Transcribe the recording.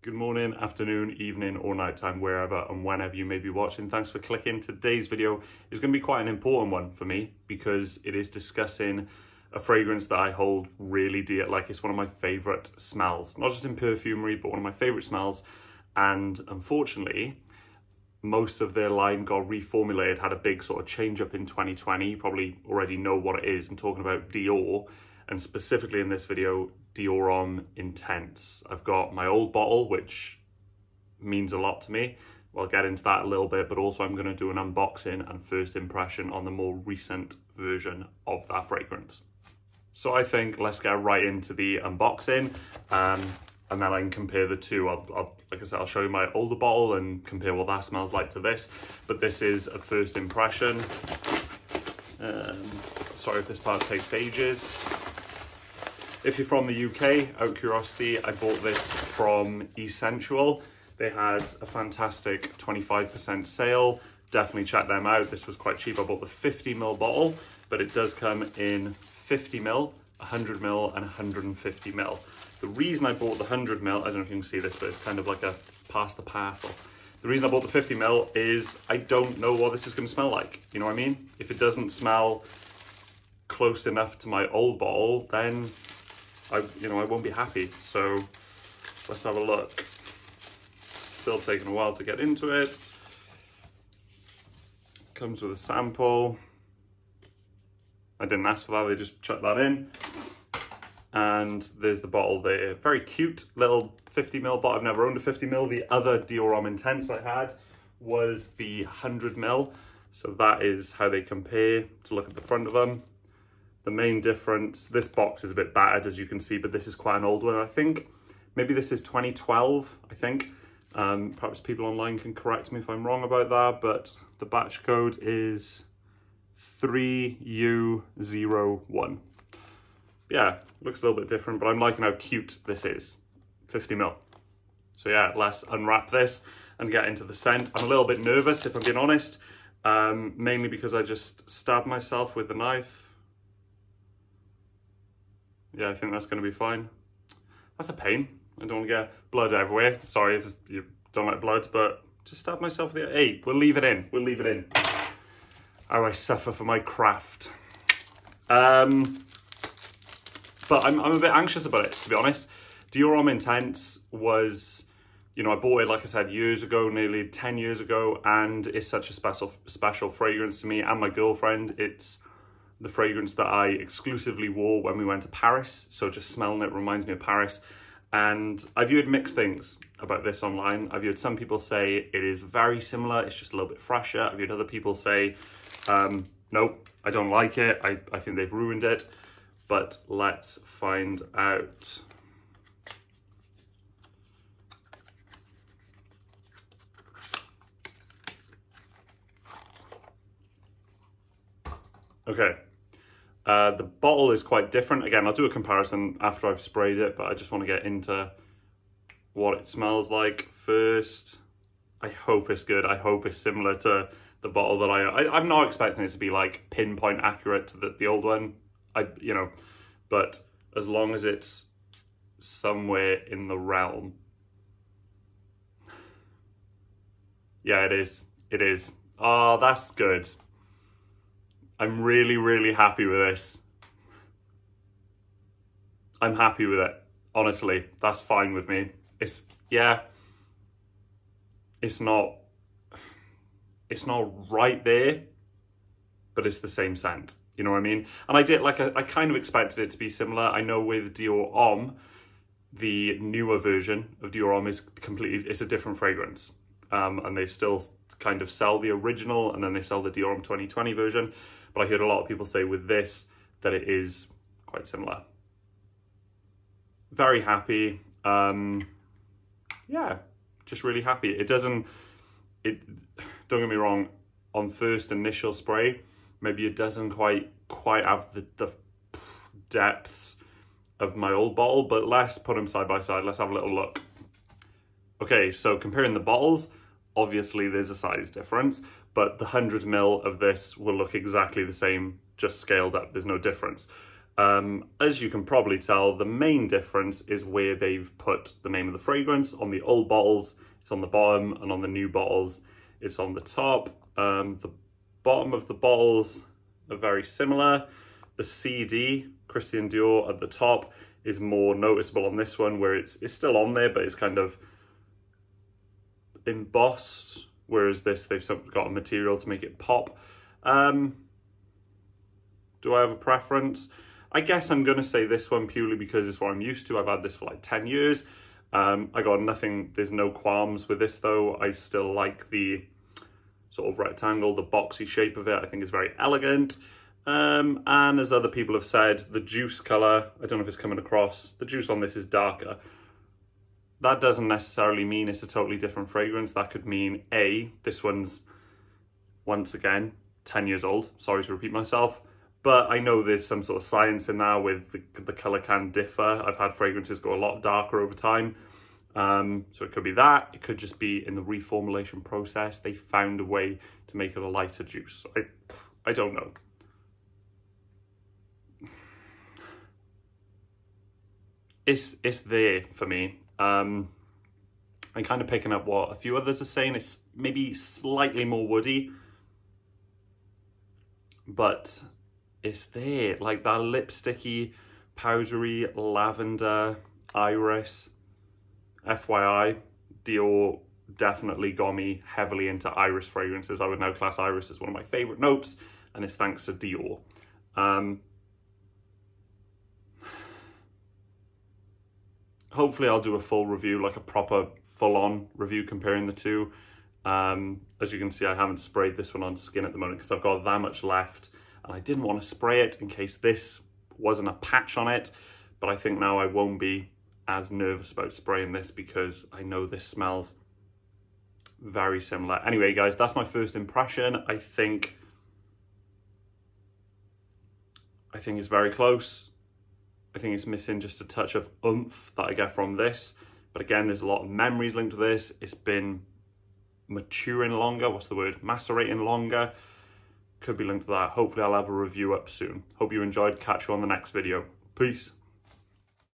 Good morning, afternoon, evening, or nighttime, wherever and whenever you may be watching. Thanks for clicking. Today's video is going to be quite an important one for me because it is discussing a fragrance that I hold really dear. Like, it's one of my favorite smells, not just in perfumery, but one of my favorite smells. And unfortunately, most of their line got reformulated, had a big sort of change up in 2020. You probably already know what it is. I'm talking about Dior, and specifically in this video, Dior Homme Intense. I've got my old bottle, which means a lot to me. I'll get into that a little bit, but also I'm going to do an unboxing and first impression on the more recent version of that fragrance. So I think let's get right into the unboxing, and then I can compare the two. Like I said, I'll show you my older bottle and compare what that smells like to this. But this is a first impression. Sorry if this part takes ages. If you're from the UK, out of curiosity, I bought this from Essensual. They had a fantastic 25% sale. Definitely check them out. This was quite cheap. I bought the 50ml bottle, but it does come in 50ml, 100ml, and 150ml. The reason I bought the 100ml, I don't know if you can see this, but it's kind of like a pass the parcel. The reason I bought the 50ml is I don't know what this is going to smell like. You know what I mean? If it doesn't smell close enough to my old bottle, then I won't be happy. So let's have a look. Still taking a while to get into it. Comes with a sample. I didn't ask for that, they just chucked that in. And there's the bottle there. Very cute little 50ml bottle. I've never owned a 50ml. The other Dior Homme Intense I had was the 100ml. So that is how they compare, to look at the front of them. The main difference, this box is a bit battered as you can see, but this is quite an old one. I think maybe this is 2012, I think. Perhaps people online can correct me if I'm wrong about that, but the batch code is 3U01. Yeah, looks a little bit different, but I'm liking how cute this is. 50ml. So yeah, let's unwrap this and get into the scent. I'm a little bit nervous, if I'm being honest, mainly because I just stabbed myself with the knife. Yeah, I think that's going to be fine. That's a pain. I don't want to get blood everywhere. Sorry if you don't like blood, but just stab myself with it. Hey, we'll leave it in. We'll leave it in. How I suffer for my craft. But I'm a bit anxious about it, to be honest. Dior Homme Intense was, I bought it, like I said, years ago, nearly 10 years ago, and it's such a special fragrance to me and my girlfriend. It's the fragrance that I exclusively wore when we went to Paris. So just smelling it reminds me of Paris. And I've heard mixed things about this online. I've heard some people say it is very similar, it's just a little bit fresher. I've heard other people say, nope, I don't like it. I think they've ruined it. But let's find out. Okay. The bottle is quite different. Again, I'll do a comparison after I've sprayed it, but I just want to get into what it smells like first. I hope it's good. I hope it's similar to the bottle that I'm not expecting it to be like pinpoint accurate to the old one. But as long as it's somewhere in the realm. Yeah, it is. It is. Oh, that's good. I'm really, really happy with this. I'm happy with it. Honestly, that's fine with me. It's not right there, but it's the same scent. You know what I mean? And I kind of expected it to be similar. I know with Dior Homme, the newer version of Dior Homme is it's a different fragrance. And they still kind of sell the original, and then they sell the Dior Homme 2020 version. But I heard a lot of people say with this that it is quite similar. Very happy. Yeah, just really happy. Don't get me wrong, on first initial spray, maybe it doesn't quite have the depths of my old bottle, but let's put them side by side. Let's have a little look. Okay, so comparing the bottles, obviously there's a size difference, but the 100ml of this will look exactly the same, just scaled up. There's no difference. As you can probably tell, the main difference is where they've put the name of the fragrance. On the old bottles, it's on the bottom, and on the new bottles, it's on the top. The bottom of the bottles are very similar. The CD, Christian Dior, at the top is more noticeable on this one, where it's still on there, but it's kind of embossed, whereas this, they've got a material to make it pop. Do I have a preference? I guess I'm going to say this one purely because it's what I'm used to. I've had this for like 10 years. I got nothing, there's no qualms with this though. I still like the sort of rectangle, the boxy shape of it. I think it's very elegant. And as other people have said, the juice colour, I don't know if it's coming across, the juice on this is darker. That doesn't necessarily mean it's a totally different fragrance. That could mean A, this one's, once again, 10 years old. Sorry to repeat myself. But I know there's some sort of science in there with the colour can differ. I've had fragrances go a lot darker over time. So it could be that. It could just be in the reformulation process, they found a way to make it a lighter juice. I don't know. It's there for me. I'm kind of picking up what a few others are saying. It's maybe slightly more woody, but it's there, like that lipsticky, powdery, lavender, iris. FYI, Dior definitely got me heavily into iris fragrances. I would now class iris as one of my favourite notes, and it's thanks to Dior. Hopefully I'll do a full review, like a proper full-on review comparing the two. As you can see, I haven't sprayed this one on skin at the moment because I've got that much left. And I didn't want to spray it in case this wasn't a patch on it, but I think now I won't be as nervous about spraying this because I know this smells very similar. Anyway, guys, that's my first impression. I think it's very close. I think it's missing just a touch of oomph that I get from this. But again, there's a lot of memories linked to this. It's been maturing longer. What's the word? Macerating longer. Could be linked to that. Hopefully I'll have a review up soon. Hope you enjoyed. Catch you on the next video. Peace.